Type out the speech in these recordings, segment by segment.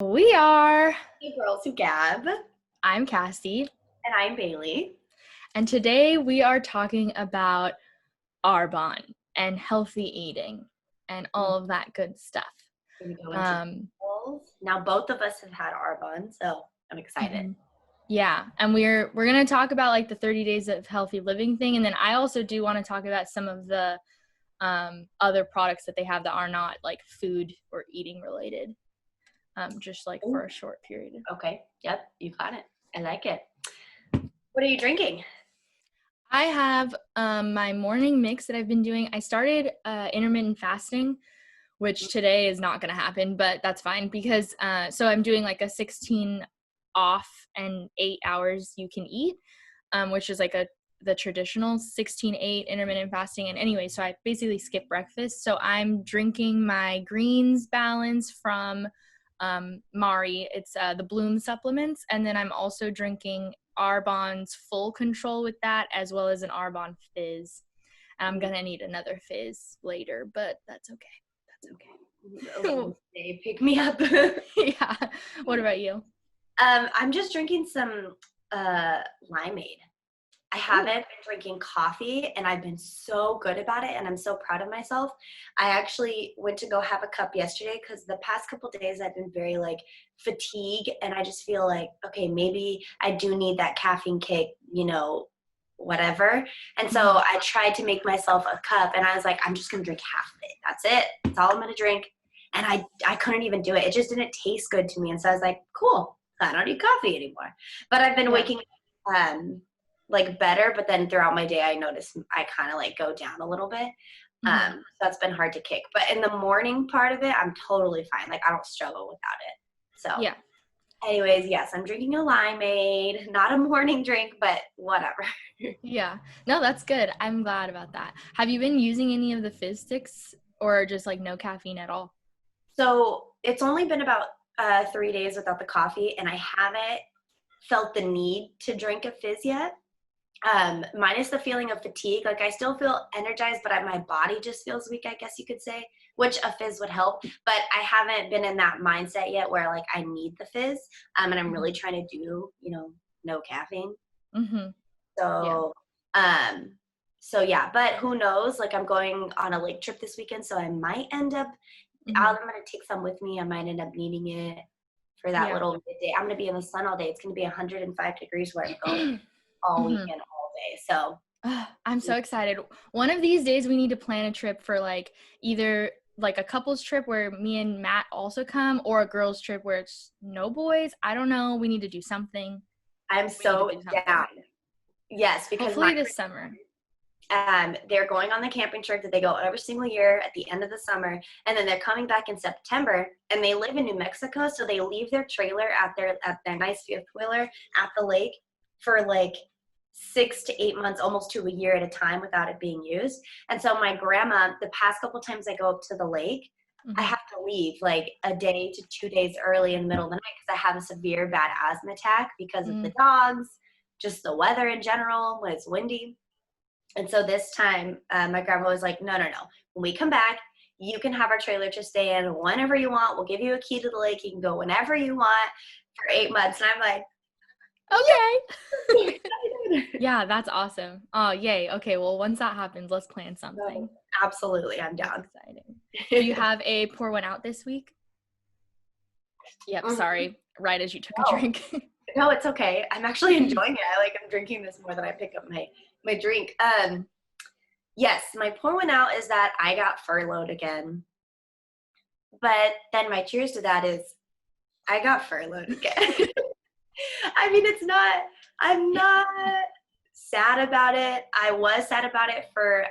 We are. Hey, Girls Who Gab. I'm Kassie. And I'm Bayley. And today we are talking about Arbonne and healthy eating and all of that good stuff. We're gonna go into details. Now both of us have had Arbonne, so I'm excited. Mm-hmm. Yeah, and we're going to talk about like the 30 days of healthy living thing, and then I also do want to talk about some of the other products that they have that are not like food or eating related. Just like for a short period. Okay. Yep. You got it. I like it. What are you drinking? I have my morning mix that I've been doing. I started intermittent fasting, which today is not going to happen, but that's fine because so I'm doing like a 16 off and 8 hours you can eat, which is like the traditional 16-8 intermittent fasting. And anyway, so I basically skip breakfast. So I'm drinking my greens balance from Mari. It's the Bloom supplements. And then I'm also drinking Arbonne's Full Control with that, as well as an Arbonne Fizz. I'm going to need another Fizz later, but that's okay. That's okay. They pick me up. Yeah. What about you? I'm just drinking some limeade. I haven't been drinking coffee, and I've been so good about it, and I'm so proud of myself. I actually went to go have a cup yesterday because the past couple of days I've been very like fatigued, and I just feel like, okay, maybe I do need that caffeine kick, whatever. And so I tried to make myself a cup, and I was like, I'm just going to drink half of it. That's it. That's all I'm going to drink. And I couldn't even do it. It just didn't taste good to me. And so I was like, cool, I don't need coffee anymore. But I've been waking up like better, but then throughout my day I notice I kind of like go down a little bit. So that's been hard to kick. But in the morning part of it, I'm totally fine. Like I don't struggle without it. So yeah. Anyways, yes, I'm drinking a limeade, not a morning drink, but whatever. Yeah. No, that's good. I'm glad about that. Have you been using any of the fizz sticks or just like no caffeine at all? So it's only been about 3 days without the coffee, and I haven't felt the need to drink a fizz yet. Minus the feeling of fatigue. Like I still feel energized, but my body just feels weak, I guess you could say, which a fizz would help. But I haven't been in that mindset yet where like I need the fizz. And I'm really trying to do, no caffeine. So yeah, but who knows? Like I'm going on a lake trip this weekend, so I might end up, I'm going to take some with me. I might end up needing it for that little midday. I'm going to be in the sun all day. It's going to be 105 degrees where I'm going all weekend, all day. So I'm so excited. One of these days we need to plan a trip for like either like a couples trip where me and Matt also come, or a girls trip where it's no boys. I don't know. We need to do something. I'm so down. Yes, because hopefully this summer. They're going on the camping trip that they go every single year at the end of the summer, and then they're coming back in September, and they live in New Mexico, so they leave their trailer at their nice fifth wheeler at the lake for like 6 to 8 months, almost to a year at a time without it being used. And so my grandma, the past couple times I go up to the lake, I have to leave like a day to 2 days early in the middle of the night because I have a severe bad asthma attack because of the dogs, just the weather in general when it's windy. And so this time my grandma was like, no. When we come back, you can have our trailer to stay in whenever you want. We'll give you a key to the lake. You can go whenever you want for 8 months. And I'm like, okay. Yeah, that's awesome. Oh, yay. Okay, well, once that happens, let's plan something. Absolutely. I'm down. That's exciting. Do you have a pour one out this week? Yep, sorry. Right as you took a drink. No, it's okay. I'm actually enjoying it. I'm drinking this more than I pick up my drink. Yes, my pour one out is that I got furloughed again. But then my cheers to that is I got furloughed again. I mean, I'm not sad about it. I was sad about it for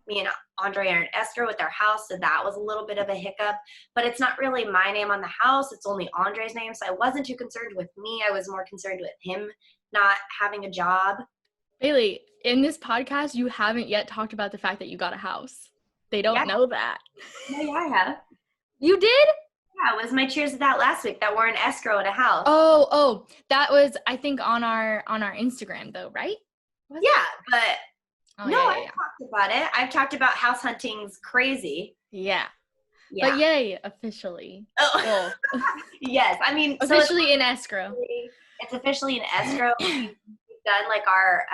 me and Andre are in escrow with our house, so that was a little bit of a hiccup. But it's not really my name on the house. It's only Andre's name, so I wasn't too concerned with me. I was more concerned with him not having a job. Bayley, in this podcast, you haven't yet talked about the fact that you got a house. They don't know that. No, yeah, I have. You did? Yeah, it was my cheers to that last week that we're in escrow at a house. Oh, that was, I think, on our Instagram though, right? But I've talked about it. I've talked about house hunting's crazy. Yeah. Yeah. But yay, officially. Oh. Well, Yes. I mean, so officially in escrow. it's officially in escrow. We've done like our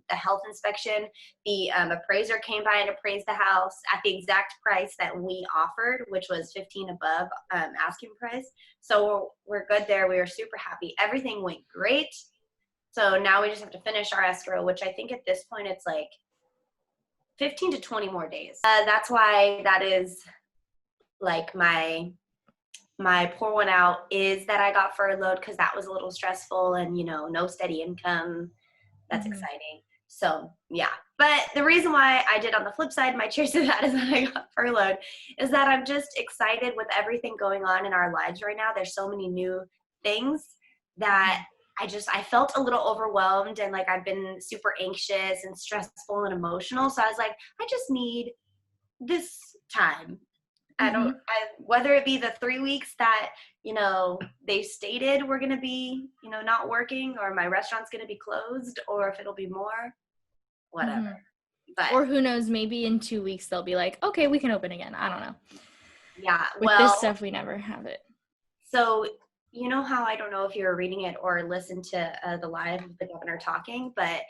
the health inspection. The appraiser came by and appraised the house at the exact price that we offered, which was 15 above asking price. So we're good there. We were super happy. Everything went great. So now we just have to finish our escrow, which I think at this point it's like 15 to 20 more days. That's why that is like my pour one out is that I got furloughed because that was a little stressful and, you know, no steady income. That's exciting. So, yeah. But the reason why I did on the flip side, my cheers to that is that I got furloughed, is that I'm just excited with everything going on in our lives right now. There's so many new things that I felt a little overwhelmed and like I've been super anxious and stressful and emotional. So I was like, I just need this time. Whether it be the 3 weeks that, you know, they stated we're going to be, you know, not working, or my restaurant's going to be closed, or if it'll be more, whatever. But or who knows, maybe in 2 weeks they'll be like, okay, we can open again. I don't know. Yeah. With this stuff, we never have it. So, you know how, I don't know if you were reading it or listened to the live of the governor talking, but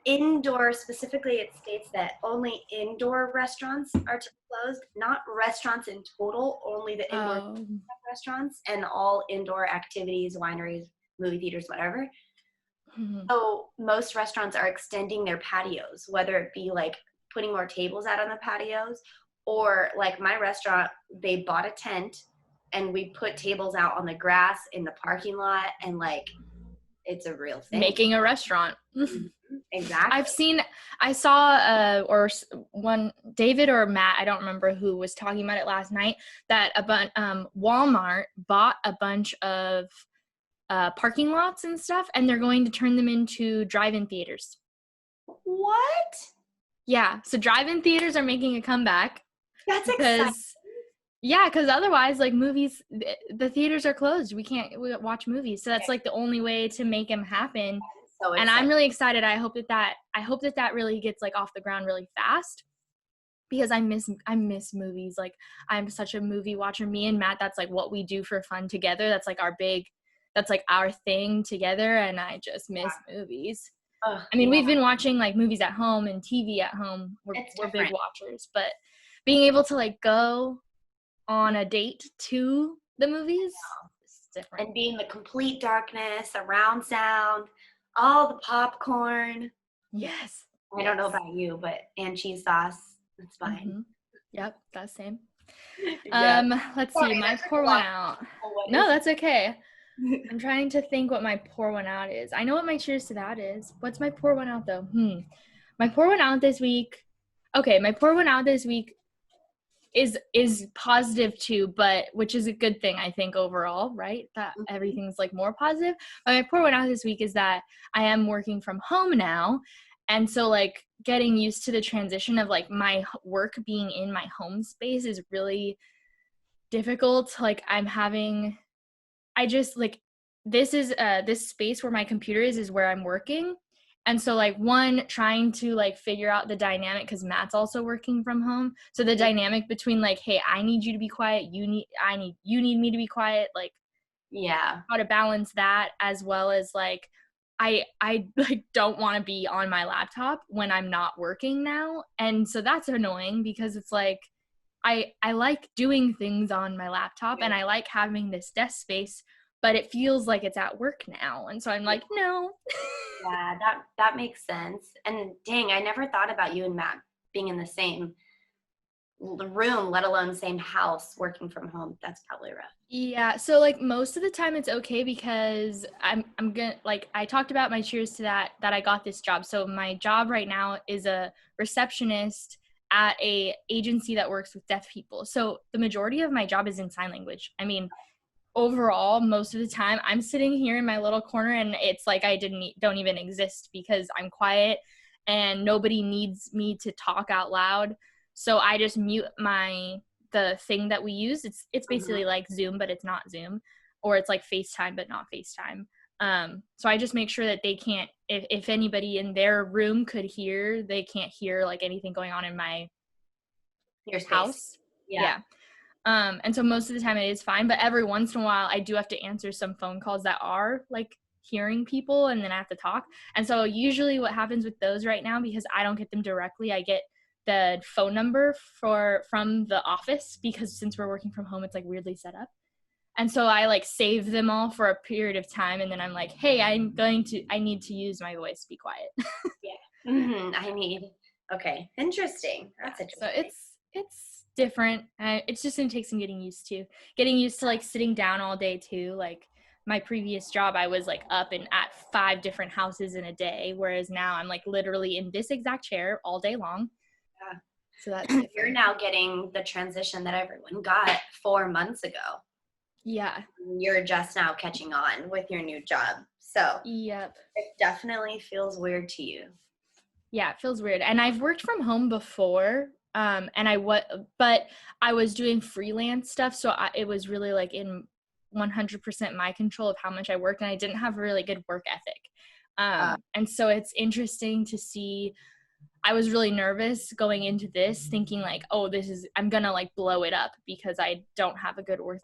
indoor, specifically, it states that only indoor restaurants are to be closed, not restaurants in total, only the indoor restaurants and all indoor activities, wineries, movie theaters, whatever. So most restaurants are extending their patios, whether it be like putting more tables out on the patios, or like my restaurant, they bought a tent and we put tables out on the grass in the parking lot, and like it's a real thing. Making a restaurant. Exactly. I saw or one David or Matt, I don't remember who, was talking about it last night, that Walmart bought a bunch of parking lots and stuff, and they're going to turn them into drive-in theaters. What? Yeah, so drive-in theaters are making a comeback. That's exciting. Yeah, because otherwise, like, movies, the theaters are closed. We can't watch movies. So that's like the only way to make them happen. So and I'm really excited. I hope that really gets like off the ground really fast, because I miss movies. Like, I'm such a movie watcher. Me and Matt, that's like what we do for fun together. That's like our thing together, and I just miss movies. I mean, we've been watching like movies at home and TV at home. We're big watchers, but being able to like go on a date to the movies is different. And being the complete darkness, surround sound, all the popcorn. Yes. I don't know about you, and cheese sauce, that's fine. Yep, that's same. Yeah. Let's see, my pour one out. No, that's okay. I'm trying to think what my pour one out is. I know what my cheers to that is. What's my pour one out though? My pour one out this week. Okay, my pour one out this week is positive too, but which is a good thing, I think, overall, right? That everything's like more positive. But my pour one out this week is that I am working from home now. And so like getting used to the transition of like my work being in my home space is really difficult. Like I just like, this is this space where my computer is where I'm working. And so like trying to like figure out the dynamic, because Matt's also working from home. So the dynamic between like, hey, I need you to be quiet, you need me to be quiet, like, yeah, how to balance that, as well as like I like don't want to be on my laptop when I'm not working now. And so that's annoying, because it's like I like doing things on my laptop and I like having this desk space, but it feels like it's at work now. And so I'm like, no. Yeah, that makes sense. And dang, I never thought about you and Matt being in the same room, let alone the same house, working from home. That's probably rough. Yeah, so like most of the time it's okay, because I'm gonna, like, I talked about my cheers to that I got this job. So my job right now is a receptionist at a agency that works with deaf people. So the majority of my job is in sign language. I mean, overall, most of the time I'm sitting here in my little corner and it's like I don't even exist, because I'm quiet and nobody needs me to talk out loud. So I just mute the thing that we use. It's basically like Zoom, but it's not Zoom, or it's like FaceTime, but not FaceTime. So I just make sure that they can't, if anybody in their room could hear, they can't hear like anything going on in my Your space. house. Yeah. And so most of the time it is fine, but every once in a while I do have to answer some phone calls that are like hearing people, and then I have to talk. And so usually what happens with those right now, because I don't get them directly, I get the phone number from the office, because since we're working from home, it's like weirdly set up. And so I like save them all for a period of time, and then I'm like, hey, I need to use my voice, be quiet. Okay, interesting. That's interesting. So it's different. It's just gonna take some getting used to like sitting down all day too. Like my previous job, I was like up and at 5 different houses in a day, whereas now I'm like literally in this exact chair all day long. Yeah. So that's different. You're now getting the transition that everyone got 4 months ago. Yeah. You're just now catching on with your new job. So yep. It definitely feels weird to you. Yeah, it feels weird. And I've worked from home before, but I was doing freelance stuff, so it was really like in 100% my control of how much I worked, and I didn't have a really good work ethic. And so it's interesting to see. I was really nervous going into this, thinking like, oh, I'm gonna like blow it up because I don't have a good work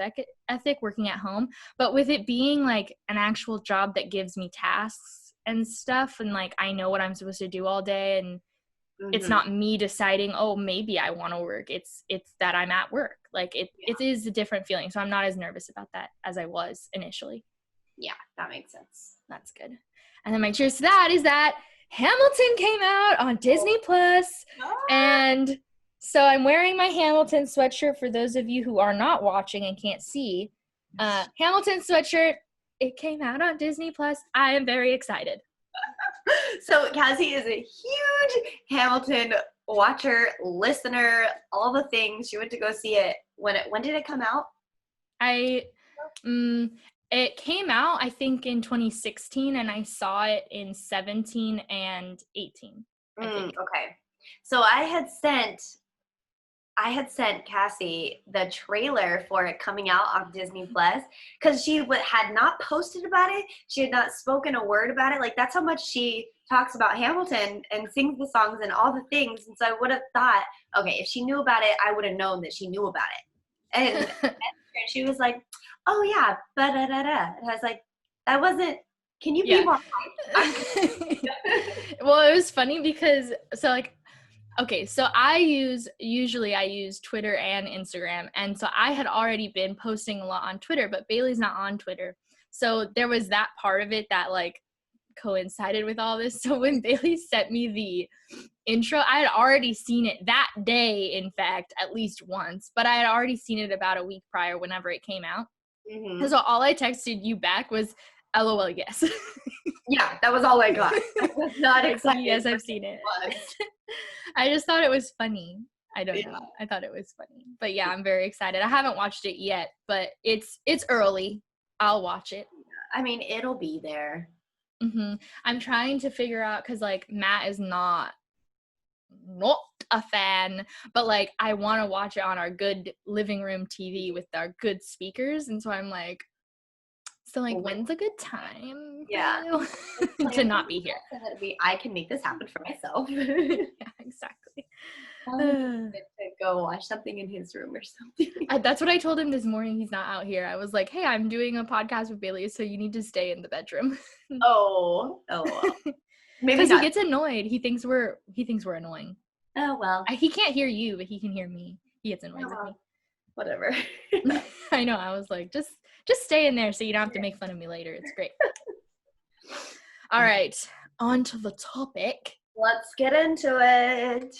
ethic working at home. But with it being like an actual job that gives me tasks and stuff, and like I know what I'm supposed to do all day, and it's not me deciding, oh, maybe I want to work. It's that I'm at work. Like it is a different feeling. So I'm not as nervous about that as I was initially. Yeah, that makes sense. That's good. And then my cheers to that is that Hamilton came out on Disney Plus, and so I'm wearing my Hamilton sweatshirt for those of you who are not watching and can't see. Hamilton sweatshirt. It came out on Disney Plus. I am very excited. So Kassie is a huge Hamilton watcher, listener, all the things. She went to go see it. When did it come out? It came out, I think, in 2016, and I saw it in 17 and 18. I think. Okay. So I had sent Kassie the trailer for it coming out on Disney Plus, because she had not posted about it. She had not spoken a word about it. Like, that's how much she talks about Hamilton and sings the songs and all the things. And so I would have thought, okay, if she knew about it, I would have known that she knew about it. And she was like, oh yeah, ba-da-da-da. And I was like, that wasn't, can you be more Well, it was funny because, okay, so I use Twitter and Instagram, and so I had already been posting a lot on Twitter, but Bailey's not on Twitter. So there was that part of it that like coincided with all this. So when Bailey sent me the intro, I had already seen it that day, in fact, at least once, but I had already seen it about a week prior whenever it came out. Mm-hmm. So all I texted you back was, LOL, yes. Yeah, that was all I got. I was not excited. Yes, I've seen it. I just thought it was funny. I don't know. I thought it was funny. But yeah, I'm very excited. I haven't watched it yet, but it's early. I'll watch it. I mean, it'll be there. Mm-hmm. I'm trying to figure out, because like Matt is not a fan, but like I want to watch it on our good living room TV with our good speakers, and so I'm like, so like, when's a good time to not be here? I can make this happen for myself. Yeah, exactly. To go watch something in his room or something. That's what I told him this morning. He's not out here. I was like, hey, I'm doing a podcast with Bailey, so you need to stay in the bedroom. Oh. Maybe because he gets annoyed. He thinks we're annoying. Oh, well. He can't hear you, but he can hear me. He gets annoyed with me. Whatever. I know. I was like, just stay in there so you don't have to make fun of me later. It's great. All right. On to the topic. Let's get into it.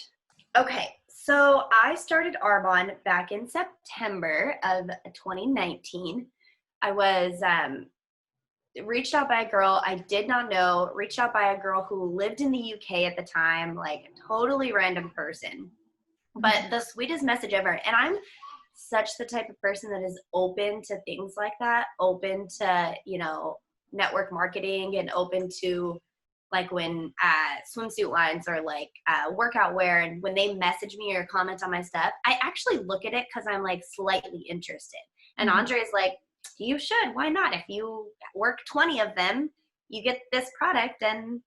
Okay. So I started Arbonne back in September of 2019. I was reached out by a girl I did not know, reached out by a girl who lived in the UK at the time, like a totally random person. But the sweetest message ever. And I'm such the type of person that is open to things like that, open to, network marketing, and open to like when swimsuit lines or like workout wear, and when they message me or comment on my stuff, I actually look at it because I'm like slightly interested. And Andre's like, you should, why not? If you work 20 of them, you get this product and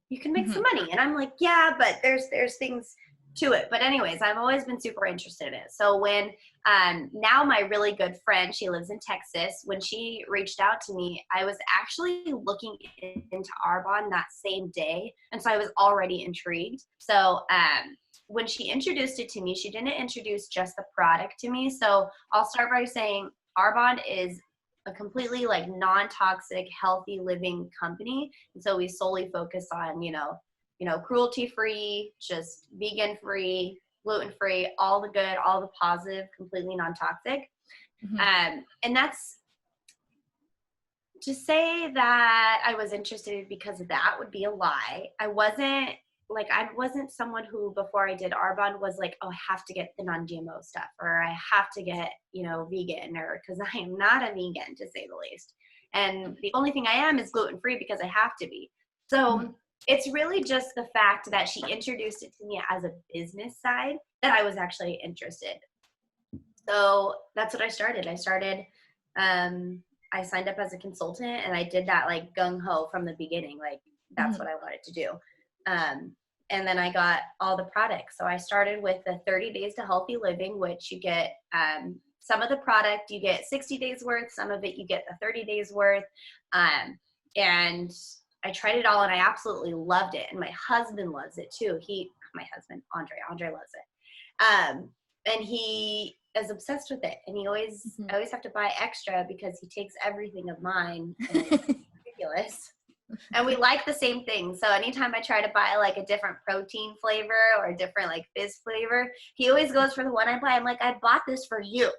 you can make some money. And I'm like, yeah, but there's things to it. But anyways, I've always been super interested in it. So when now my really good friend, she lives in Texas, when she reached out to me, I was actually looking into Arbonne that same day. And so I was already intrigued. So when she introduced it to me, she didn't introduce just the product to me. So I'll start by saying Arbonne is a completely like non-toxic, healthy living company. And so we solely focus on, cruelty-free, just vegan-free, gluten-free, all the good, all the positive, completely non-toxic. And that's, to say that I was interested because of that would be a lie. I wasn't someone who, before I did Arbonne, was like, oh, I have to get the non-GMO stuff, or I have to get, vegan, or because I am not a vegan, to say the least. And the only thing I am is gluten-free because I have to be. So it's really just the fact that she introduced it to me as a business side that I was actually interested. So that's what I started. I signed up as a consultant, and I did that like gung-ho from the beginning. Like that's what I wanted to do. And then I got all the products. So I started with the 30 days to healthy living, which you get some of the product, you get 60 days worth, some of it you get the 30 days worth. And I tried it all, and I absolutely loved it. And my husband loves it too. My husband, Andre loves it. And he is obsessed with it. And I always have to buy extra because he takes everything of mine. And it's ridiculous. And we like the same thing. So anytime I try to buy like a different protein flavor or a different like fizz flavor, he always goes for the one I buy. I'm like, I bought this for you.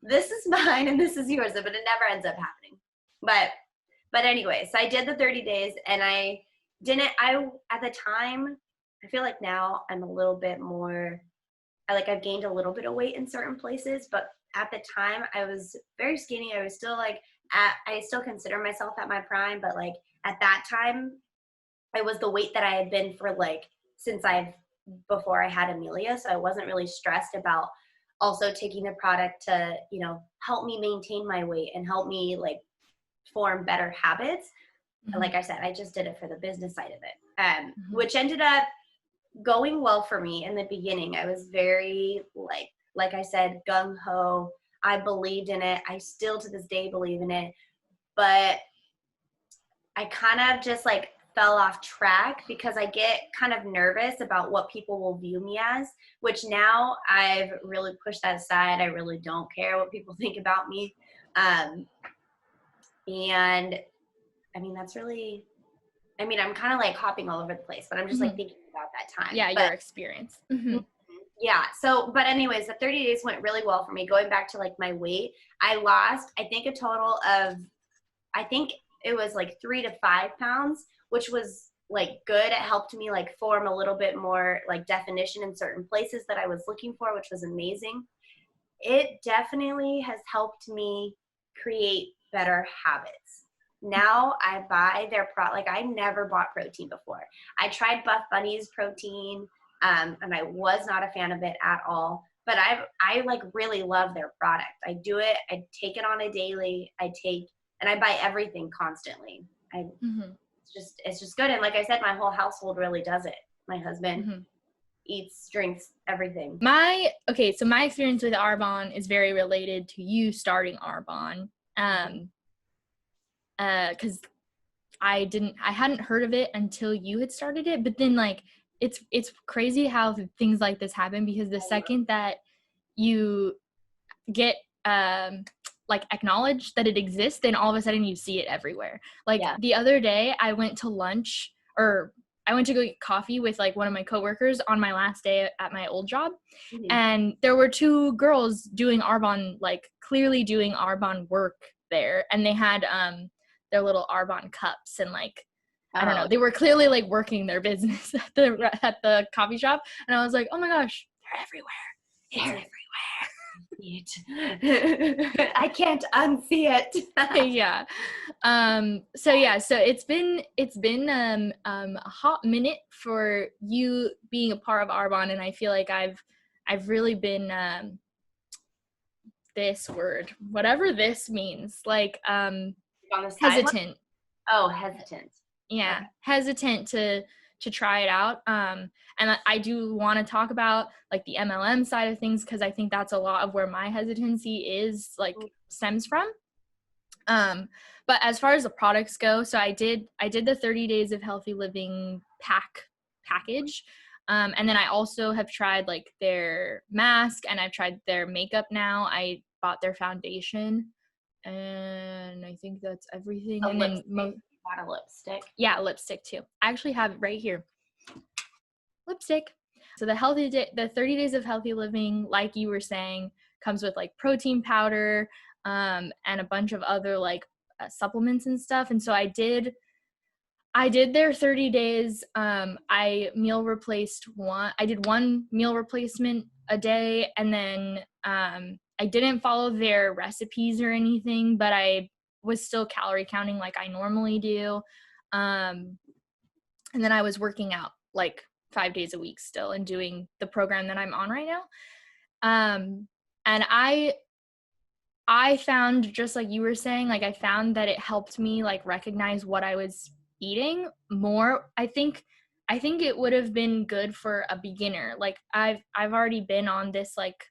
This is mine and this is yours. But it never ends up happening. But anyway, so I did the 30 days, and at the time, I feel like now I'm a little bit more, I've gained a little bit of weight in certain places, but at the time I was very skinny. I was still I still consider myself at my prime, but like at that time I was the weight that I had been for before I had Amelia. So I wasn't really stressed about also taking the product to, help me maintain my weight and help me like form better habits. And like I said, I just did it for the business side of it, which ended up going well for me in the beginning. I was very like I said, gung-ho. I believed in it. I still to this day believe in it, but I kind of just like fell off track because I get kind of nervous about what people will view me as, which now I've really pushed that aside. I really don't care what people think about me. And I mean, I'm kind of like hopping all over the place, but I'm just like thinking about that time. Yeah, your experience. Yeah. So, but anyways, the 30 days went really well for me. Going back to like my weight, I lost, I think a total of, I think it was like 3 to 5 pounds, which was like good. It helped me like form a little bit more like definition in certain places that I was looking for, which was amazing. It definitely has helped me create better habits. Now I buy their product. Like I never bought protein before. I tried Buff Bunny's protein, and I was not a fan of it at all. But I like really love their product. I do it. I take it on a daily. And I buy everything constantly. It's just good. And like I said, my whole household really does it. My husband eats, drinks, everything. So my experience with Arbonne is very related to you starting Arbonne. Because I hadn't heard of it until you had started it, but then like it's crazy how things like this happen, because the second that you get like acknowledged that it exists, then all of a sudden you see it everywhere. Like the other day I went to lunch, or I went to go get coffee with like one of my coworkers on my last day at my old job. And there were 2 girls doing Arbonne, like clearly doing Arbonne work there. And they had their little Arbonne cups and like, I don't know, they were clearly like working their business at the coffee shop. And I was like, oh my gosh, they're everywhere. I can't unsee it. Yeah. So it's been a hot minute for you being a part of Arbonne, and I feel like I've really been this word, whatever this means, like hesitant. Oh, hesitant. Yeah, hesitant to to try it out. And I do want to talk about like the MLM side of things, because I think that's a lot of where my hesitancy is like stems from. But as far as the products go, so I did the 30 days of healthy living package. And then I also have tried like their mask, and I've tried their makeup now. I bought their foundation, and I think that's everything. And then bought a lipstick. Yeah, lipstick too. I actually have it right here. Lipstick. So the 30 days of healthy living, like you were saying, comes with like protein powder, and a bunch of other like supplements and stuff. And so I did their 30 days. I did one meal replacement a day, and then I didn't follow their recipes or anything, but I was still calorie counting like I normally do. And then I was working out like 5 days a week still, and doing the program that I'm on right now. And I found, just like you were saying, like I found that it helped me like recognize what I was eating more. I think it would have been good for a beginner. Like I've already been on this like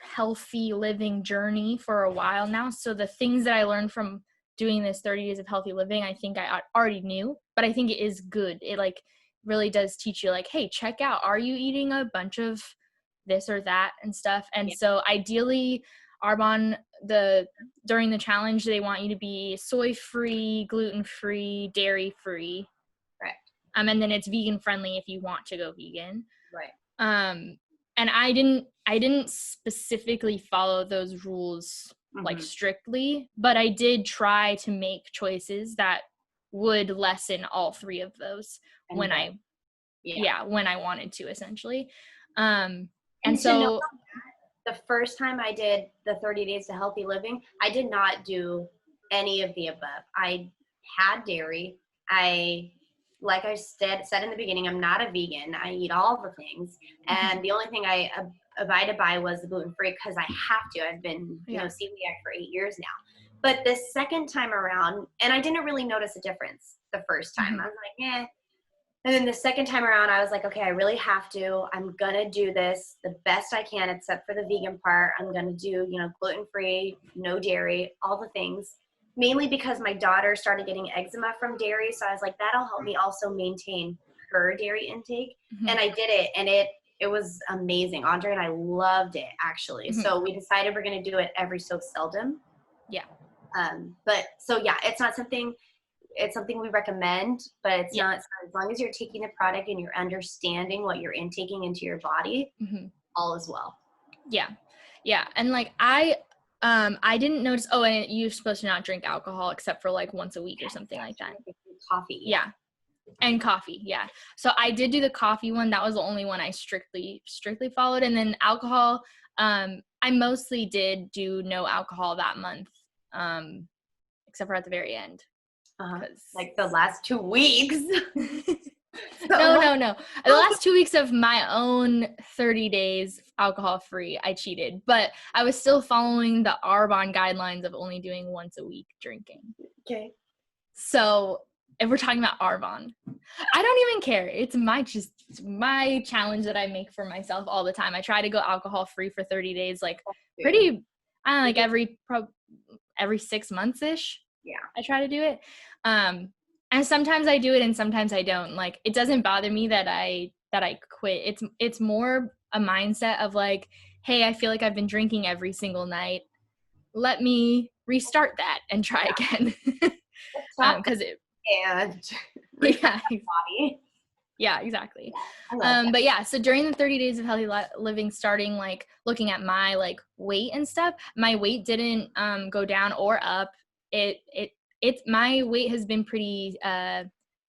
healthy living journey for a while now. So the things that I learned from doing this 30 days of healthy living, I think I already knew, but I think it is good. It like really does teach you like, hey, check out, are you eating a bunch of this or that and stuff? And so ideally, Arbonne, during the challenge, they want you to be soy-free, gluten-free, dairy-free. Right. And then it's vegan-friendly if you want to go vegan. Right. And I didn't specifically follow those rules like strictly, but I did try to make choices that would lessen all three of those when I wanted to, essentially. And so the first time I did the 30 days to healthy living, I did not do any of the above. I had dairy. Like I said in the beginning, I'm not a vegan. I eat all the things. And the only thing I abided by was the gluten-free, because I have to. I've been, celiac for 8 years now. But the second time around, and I didn't really notice a difference the first time. I was like, eh. And then the second time around, I was like, okay, I really have to. I'm going to do this the best I can, except for the vegan part. I'm going to do, gluten-free, no dairy, all the things. Mainly because my daughter started getting eczema from dairy. So I was like, that'll help me also maintain her dairy intake. And I did it, and it was amazing. Andre and I loved it, actually. So we decided we're going to do it every so seldom. Yeah. But so yeah, it's something we recommend, but it's not, as long as you're taking the product and you're understanding what you're intaking into your body, all is well. Yeah. Yeah. And like I didn't notice, and you're supposed to not drink alcohol except for like once a week or something like that. Coffee. Yeah. And coffee. Yeah. So I did do the coffee one. That was the only one I strictly followed. And then alcohol, I mostly did do no alcohol that month. Except for at the very end. Like the last 2 weeks. No. The last 2 weeks of my own 30 days alcohol free, I cheated, but I was still following the Arbonne guidelines of only doing once a week drinking. Okay. So if we're talking about Arbonne, I don't even care. It's my challenge that I make for myself all the time. I try to go alcohol free for 30 days, like every 6 months ish. Yeah. I try to do it. And sometimes I do it and sometimes I don't. Like, it doesn't bother me that I quit. It's more a mindset of like, hey, I feel like I've been drinking every single night. Let me restart that and try again. Because yeah, exactly. But yeah, so during the 30 days of healthy living, starting like looking at my like weight and stuff, my weight didn't go down or up. My weight has been pretty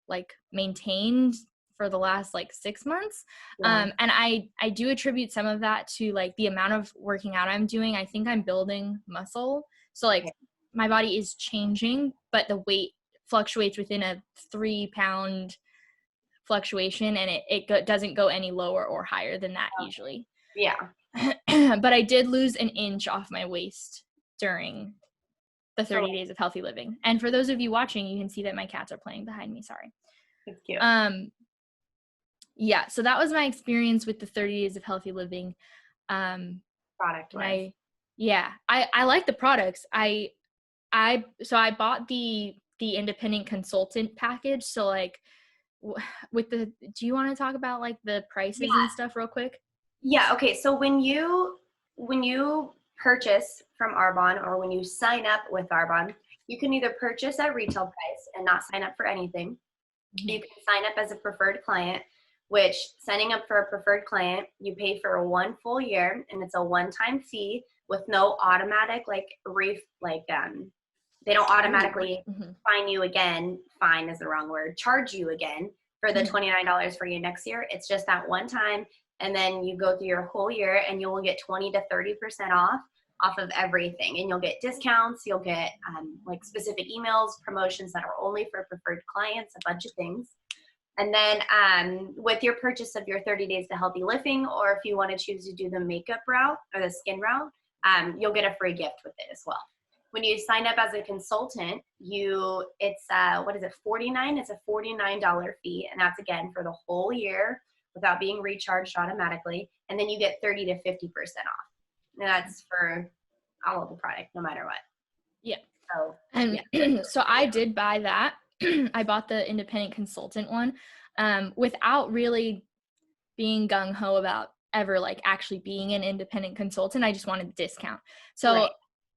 like maintained for the last like 6 months. And I do attribute some of that to like the amount of working out I'm doing. I think I'm building muscle. So like my body is changing, but the weight fluctuates within a 3-pound fluctuation, and it doesn't go any lower or higher than that usually. Yeah. But I did lose an inch off my waist during the 30 days of healthy living. And for those of you watching, you can see that my cats are playing behind me. Sorry. It's cute. Yeah, so that was my experience with the 30 Days of Healthy Living. Product wise. I like the products. So I bought the independent consultant package. So like do you want to talk about like the prices and stuff real quick? Yeah. Okay. So when you purchase from Arbonne or when you sign up with Arbonne, you can either purchase at retail price and not sign up for anything. Mm-hmm. You can sign up as a preferred client, which signing up for a preferred client, you pay for 1 full year and it's a one-time fee with no automatic they don't automatically fine you again. Fine is the wrong word. Charge you again for the $29 for you next year. It's just that one time. And then you go through your whole year and you will get 20 to 30% off of everything. And you'll get discounts. You'll get like specific emails, promotions that are only for preferred clients, a bunch of things. And then with your purchase of your 30 Days to Healthy Living, or if you want to choose to do the makeup route or the skin route, you'll get a free gift with it as well. When you sign up as a consultant, it's what is it, 49? It's a $49 fee, and that's again for the whole year without being recharged automatically. And then you get 30 to 50% off. And that's for all of the product, no matter what. Yeah. So, and so I did buy that. I bought the independent consultant one without really being gung-ho about ever like actually being an independent consultant. I just wanted a discount. So right.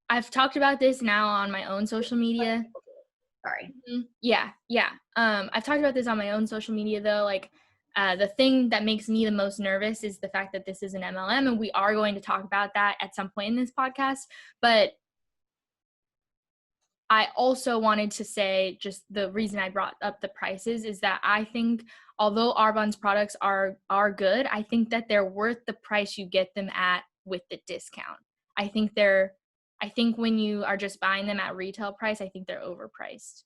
I've talked about this now on my own social media. Sorry. Yeah. I've talked about this on my own social media though. Like the thing that makes me the most nervous is the fact that this is an MLM, and we are going to talk about that at some point in this podcast. But I also wanted to say, just the reason I brought up the prices is that I think although Arbonne's products are good, I think that they're worth the price you get them at with the discount. I think when you are just buying them at retail price, I think they're overpriced.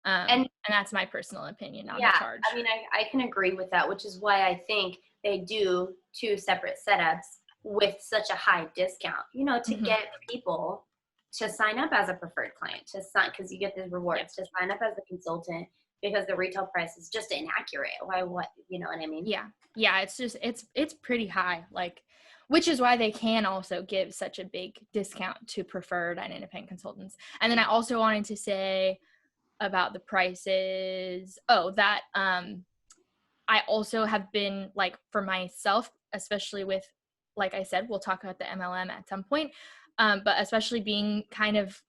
And that's my personal opinion on the charge. I mean, I can agree with that, which is why I think they do 2 separate setups with such a high discount, to get people to sign up as a preferred client, because you get the rewards, to sign up as a consultant, because the retail price is just inaccurate. You know what I mean? Yeah, it's just, it's pretty high, like, which is why they can also give such a big discount to preferred and independent consultants. And then I also wanted to say about the prices, I also have been, like, for myself, especially with, like I said, we'll talk about the MLM at some point, but especially being kind of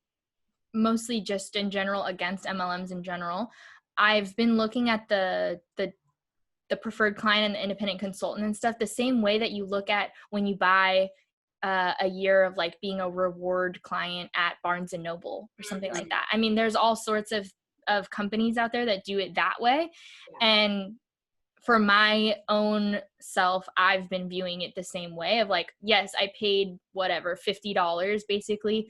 mostly just in general against MLMs in general, I've been looking at the preferred client and the independent consultant and stuff the same way that you look at when you buy a year of like being a reward client at Barnes and Noble or something like that. I mean, there's all sorts of companies out there that do it that way. And for my own self, I've been viewing it the same way of like, yes, I paid whatever, $50 basically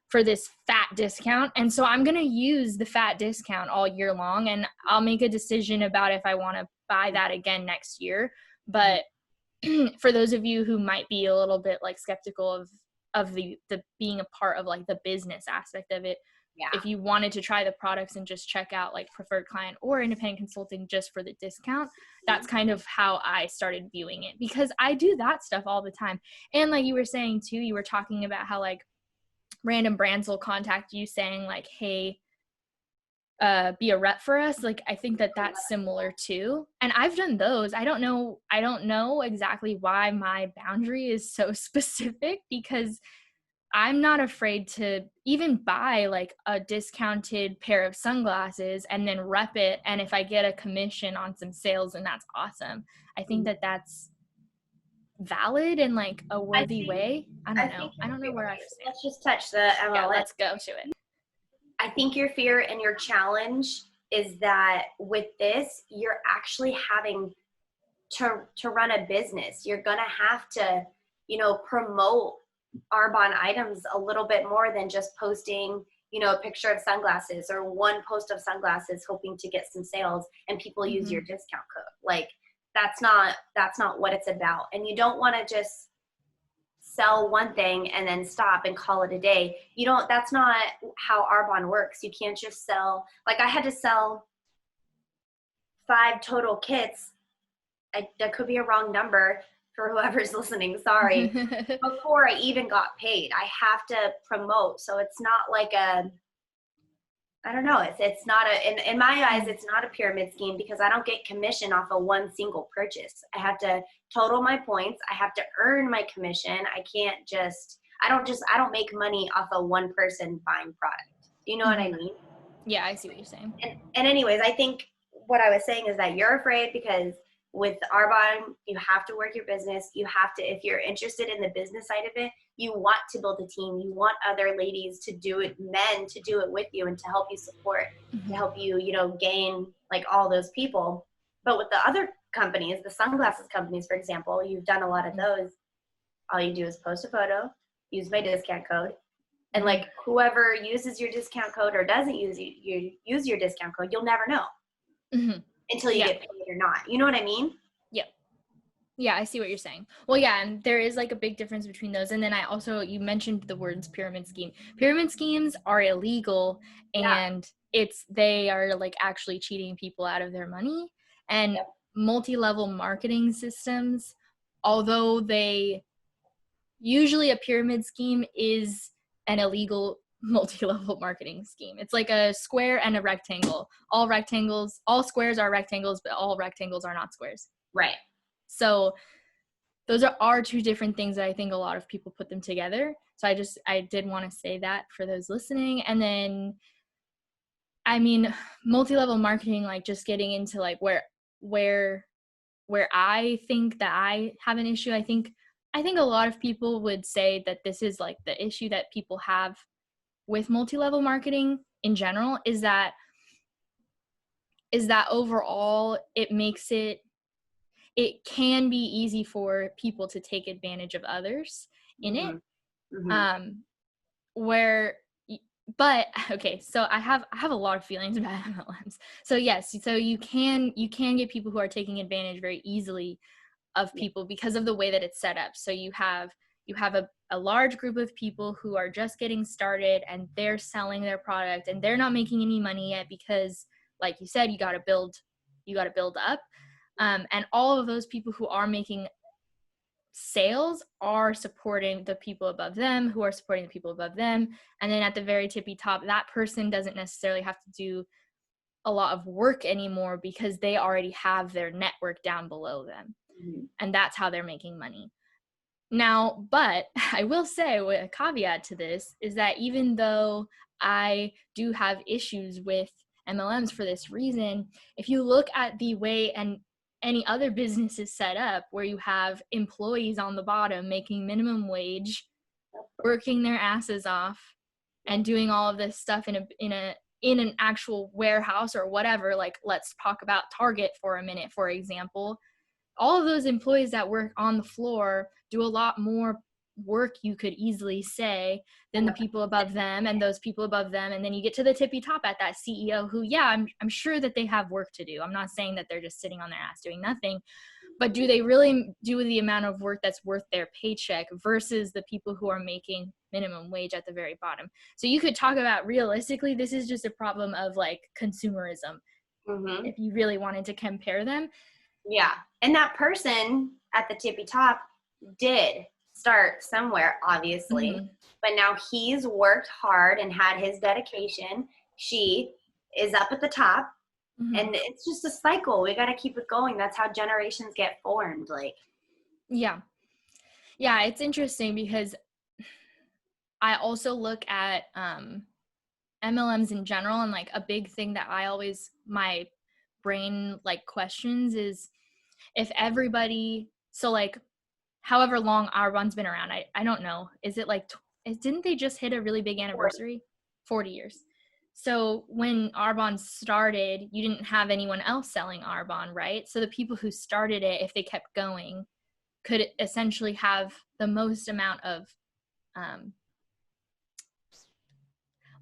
for this fat discount. And so I'm going to use the fat discount all year long, and I'll make a decision about if I want to buy that again next year. But for those of you who might be a little bit like skeptical of the being a part of like the business aspect of it, if you wanted to try the products and just check out like preferred client or independent consulting just for the discount, that's kind of how I started viewing it, because I do that stuff all the time. And like you were saying too, you were talking about how like random brands will contact you saying like, hey, be a rep for us. Like, I think that that's similar too. And I've done those. I don't know exactly why my boundary is so specific, because I'm not afraid to even buy like a discounted pair of sunglasses and then rep it. And if I get a commission on some sales, then that's awesome. I think that that's valid in like a worthy way. I don't know where I stand. Let's just touch the MLM. Yeah, let's go to it. I think your fear and your challenge is that with this, you're actually having to run a business. You're going to have to, promote Arbonne items a little bit more than just posting, a picture of sunglasses or one post of sunglasses hoping to get some sales and people use your discount code. Like, that's not what it's about. And you don't want to just sell one thing and then stop and call it a day. That's not how Arbonne works. You can't just sell, like I had to sell 5 total kits. That could be a wrong number for whoever's listening, sorry, before I even got paid. I have to promote, so it's not like I don't know, it's not in my eyes, it's not a pyramid scheme because I don't get commission off of one single purchase. I have to total my points. I have to earn my commission. I don't make money off of one person buying product. Do you know what I mean? Yeah, I see what you're saying. And anyways, I think what I was saying is that you're afraid because with Arbonne, you have to work your business. You have to, if you're interested in the business side of it, you want to build a team. You want other ladies to do it, men to do it with you and to help you support, to help you, gain like all those people. But with the other companies, the sunglasses companies, for example, you've done a lot of those. All you do is post a photo, use my discount code, and like whoever uses your discount code or doesn't use your discount code, you'll never know until you get paid or not. You know what I mean? Yeah, I see what you're saying. Well, yeah, and there is like a big difference between those. And then you mentioned the words pyramid scheme. Pyramid schemes are illegal, and they are like actually cheating people out of their money. And multi-level marketing systems, although usually a pyramid scheme is an illegal multi-level marketing scheme. It's like a square and a rectangle. All squares are rectangles, but all rectangles are not squares. Right. So those are two different things that I think a lot of people put them together. So I did want to say that for those listening. And then, I mean, multi-level marketing, like just getting into like where I think that I have an issue. I think a lot of people would say that this is like the issue that people have with multi-level marketing in general is that overall it can be easy for people to take advantage of others in it. So I have a lot of feelings about MLMs. So yes, so you can get people who are taking advantage very easily of people because of the way that it's set up. So you have a large group of people who are just getting started and they're selling their product and they're not making any money yet because, like you said, you got to build up. And all of those people who are making sales are supporting the people above them, who are supporting the people above them. And then at the very tippy top, that person doesn't necessarily have to do a lot of work anymore because they already have their network down below them. And that's how they're making money. Now, but I will say with a caveat to this is that even though I do have issues with MLMs for this reason, if you look at the way and any other business is set up where you have employees on the bottom making minimum wage, working their asses off and doing all of this stuff in an actual warehouse or whatever, like let's talk about Target for a minute, for example. All of those employees that work on the floor do a lot more work, you could easily say, than the people above them and those people above them. And then you get to the tippy top at that CEO who, I'm sure that they have work to do. I'm not saying that they're just sitting on their ass doing nothing, but do they really do the amount of work that's worth their paycheck versus the people who are making minimum wage at the very bottom? So you could talk about realistically, this is just a problem of like consumerism. If you really wanted to compare them. Yeah. And that person at the tippy top did start somewhere, obviously, but now he's worked hard and had his dedication. She is up at the top, and it's just a cycle. We got to keep it going. That's how generations get formed. Like, yeah, it's interesting because I also look at MLMs in general, and like a big thing that my brain like questions is if everybody, so like however long Arbonne's been around, I don't know, is it like didn't they just hit a really big anniversary? 40 years. So when Arbonne started, you didn't have anyone else selling Arbonne, right? So the people who started it, if they kept going, could essentially have the most amount of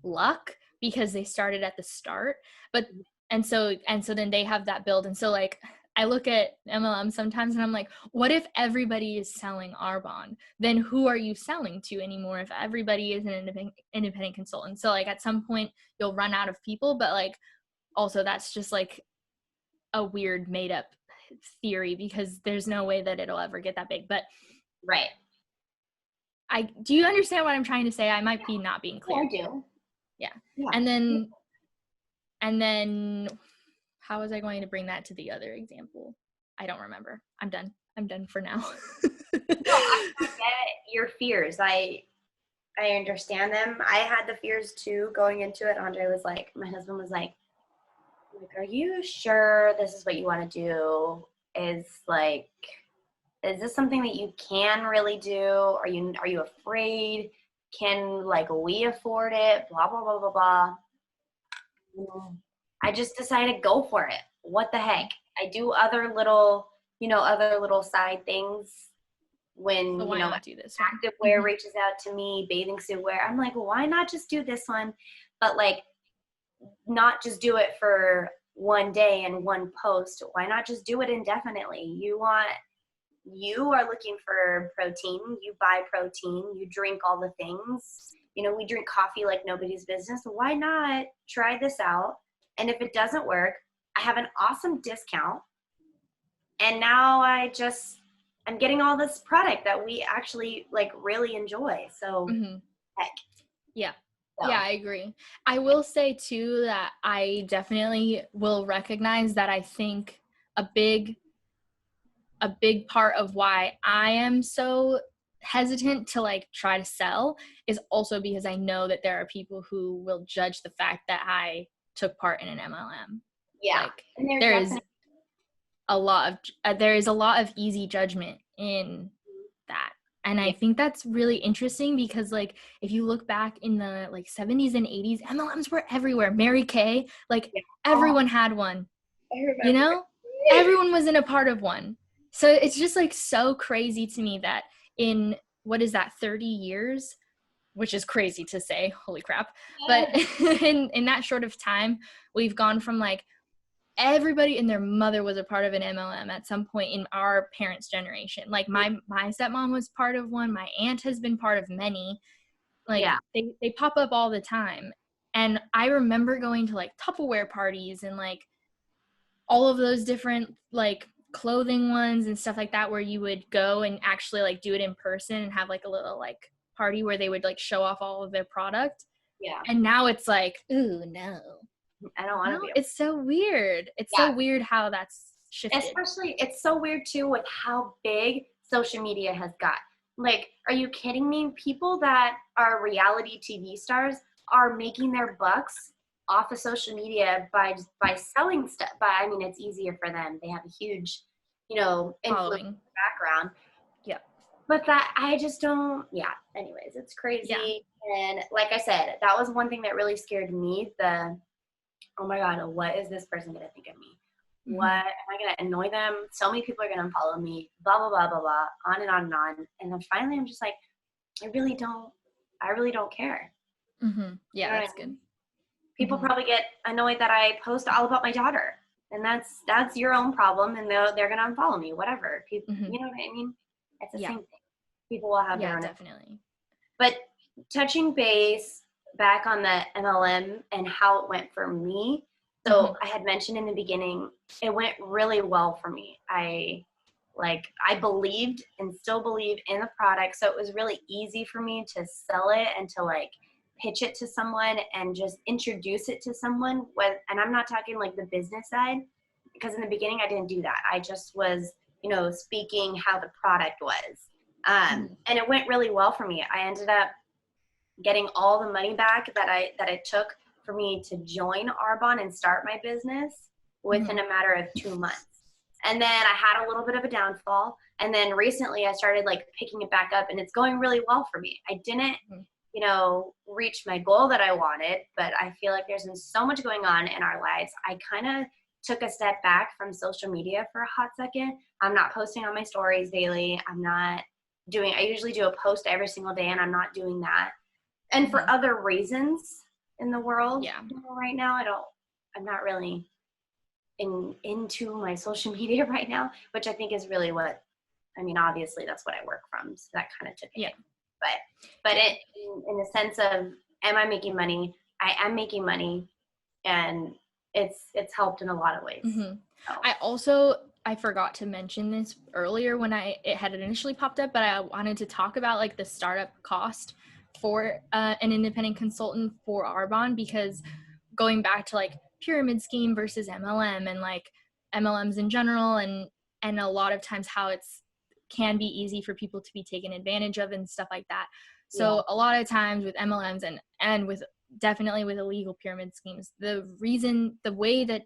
luck because they started at the start. But and so then they have that build. And so like I look at MLM sometimes and I'm like, what if everybody is selling Arbonne? Then who are you selling to anymore if everybody is an independent consultant? So like at some point you'll run out of people, but like also that's just like a weird made up theory because there's no way that it'll ever get that big. But right. Do you understand what I'm trying to say? I might be not being clear. Yeah, I do. Yeah. Yeah. And then how was I going to bring that to the other example? I don't remember. I'm done for now. No, I get your fears. I understand them. I had the fears too going into it. Andre was like, my husband was like, are you sure this is what you want to do? Is this something that you can really do? Are you afraid? Can we afford it? Blah, blah, blah, blah, blah. I just decided go for it. What the heck? I do other little side things when, so why not do this one? activewear reaches out to me, bathing suit wear. I'm like, well, why not just do this one? But not just do it for one day and one post. Why not just do it indefinitely? You are looking for protein. You buy protein. You drink all the things. We drink coffee like nobody's business. Why not try this out? And if it doesn't work, I have an awesome discount. And now I'm getting all this product that we actually really enjoy. So heck. Yeah. So. Yeah, I agree. I will say too that I definitely will recognize that I think a big part of why I am so hesitant to try to sell is also because I know that there are people who will judge the fact that I took part in an MLM. Yeah. There is a lot of easy judgment in that. And I think that's really interesting because if you look back in the 70s and 80s, MLMs were everywhere. Mary Kay, everyone had one. I remember. Everyone was in a part of one. So it's just so crazy to me that in 30 years, which is crazy to say, holy crap. But in that short of time, we've gone from everybody and their mother was a part of an MLM at some point in our parents' generation. My stepmom was part of one. My aunt has been part of many. They pop up all the time. And I remember going to Tupperware parties and all of those different clothing ones and stuff like that where you would go and actually do it in person and have a little party where they would show off all of their product. Yeah. And now it's ooh, no. I don't want to be. It's so weird. It's so weird how that's shifted. Especially, it's so weird too with how big social media has got. Are you kidding me? People that are reality TV stars are making their bucks off of social media by selling stuff. But I mean, it's easier for them. They have a huge, influence background. Yeah. But that I just don't. Yeah. Anyways, it's crazy. Yeah. And like I said, that was one thing that really scared me. Oh my God, what is this person going to think of me? What, am I going to annoy them? So many people are going to unfollow me, blah, blah, blah, blah, blah, on and on and on. And then finally I'm just I really don't care. Mm-hmm. Yeah, that's good. People probably get annoyed that I post all about my daughter. And that's your own problem. And they're going to unfollow me, whatever. People, you know what I mean? It's the same thing. People will have their own. Definitely. But touching base back on the MLM and how it went for me. So I had mentioned in the beginning, it went really well for me. I believed and still believe in the product. So it was really easy for me to sell it and to pitch it to someone and just introduce it to someone and I'm not talking the business side, because in the beginning I didn't do that. I just was, speaking how the product was. And it went really well for me. I ended up getting all the money back that it took for me to join Arbonne and start my business within a matter of 2 months. And then I had a little bit of a downfall. And then recently I started picking it back up and it's going really well for me. I didn't, reach my goal that I wanted, but I feel like there's been so much going on in our lives. I kind of took a step back from social media for a hot second. I'm not posting on my stories daily. I usually do a post every single day and I'm not doing that. And for other reasons in the world right now, I'm not really into my social media right now, which I think is really obviously that's what I work from. So that kind of took it. But in the sense of, am I making money? I am making money. And it's helped in a lot of ways. So. I forgot to mention this earlier when it had initially popped up, but I wanted to talk about like the startup cost for an independent consultant for Arbonne, because going back to like pyramid scheme versus MLM and like MLMs in general, and a lot of times how can be easy for people to be taken advantage of and stuff like that. So a lot of times with MLMs and with definitely with illegal pyramid schemes, the way that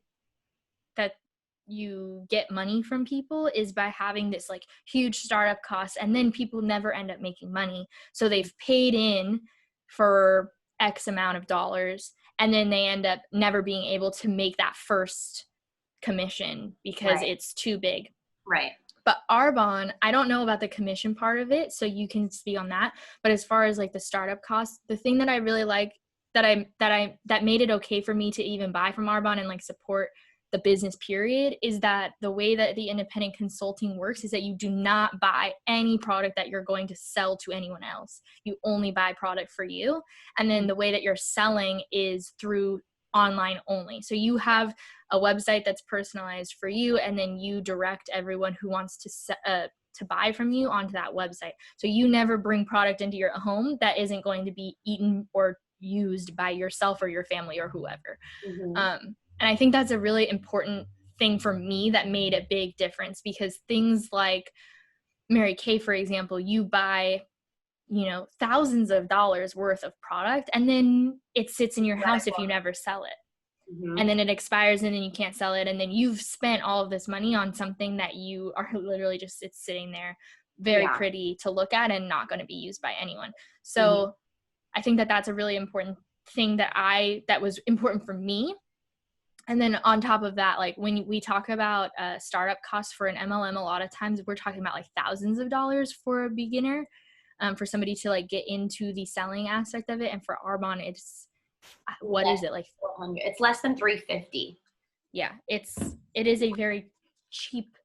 you get money from people is by having this like huge startup cost, and then people never end up making money. So they've paid in for X amount of dollars, and then they end up never being able to make that first commission because it's too big. Right. But Arbonne, I don't know about the commission part of it, so you can speak on that. But as far as like the startup costs, the thing that I really like that made it okay for me to even buy from Arbonne and like support the business period is that the way that the independent consulting works is that you do not buy any product that you're going to sell to anyone else. You only buy product for you. And then the way that you're selling is through online only. So you have a website that's personalized for you, and then you direct everyone who wants to buy from you onto that website. So you never bring product into your home that isn't going to be eaten or used by yourself or your family or whoever. And I think that's a really important thing for me that made a big difference, because things like Mary Kay, for example, you buy, thousands of dollars worth of product, and then it sits in your house if you never sell it. And then it expires, and then you can't sell it. And then you've spent all of this money on something that you are literally just, it's sitting there very pretty to look at and not going to be used by anyone. So I think that that's a really important thing that was important for me. And then on top of that, like when we talk about startup costs for an MLM, a lot of times we're talking about like thousands of dollars for a beginner, for somebody to like get into the selling aspect of it. And for Arbonne, it's, what is it, like 400? It's less than $350. Yeah, it is a very cheap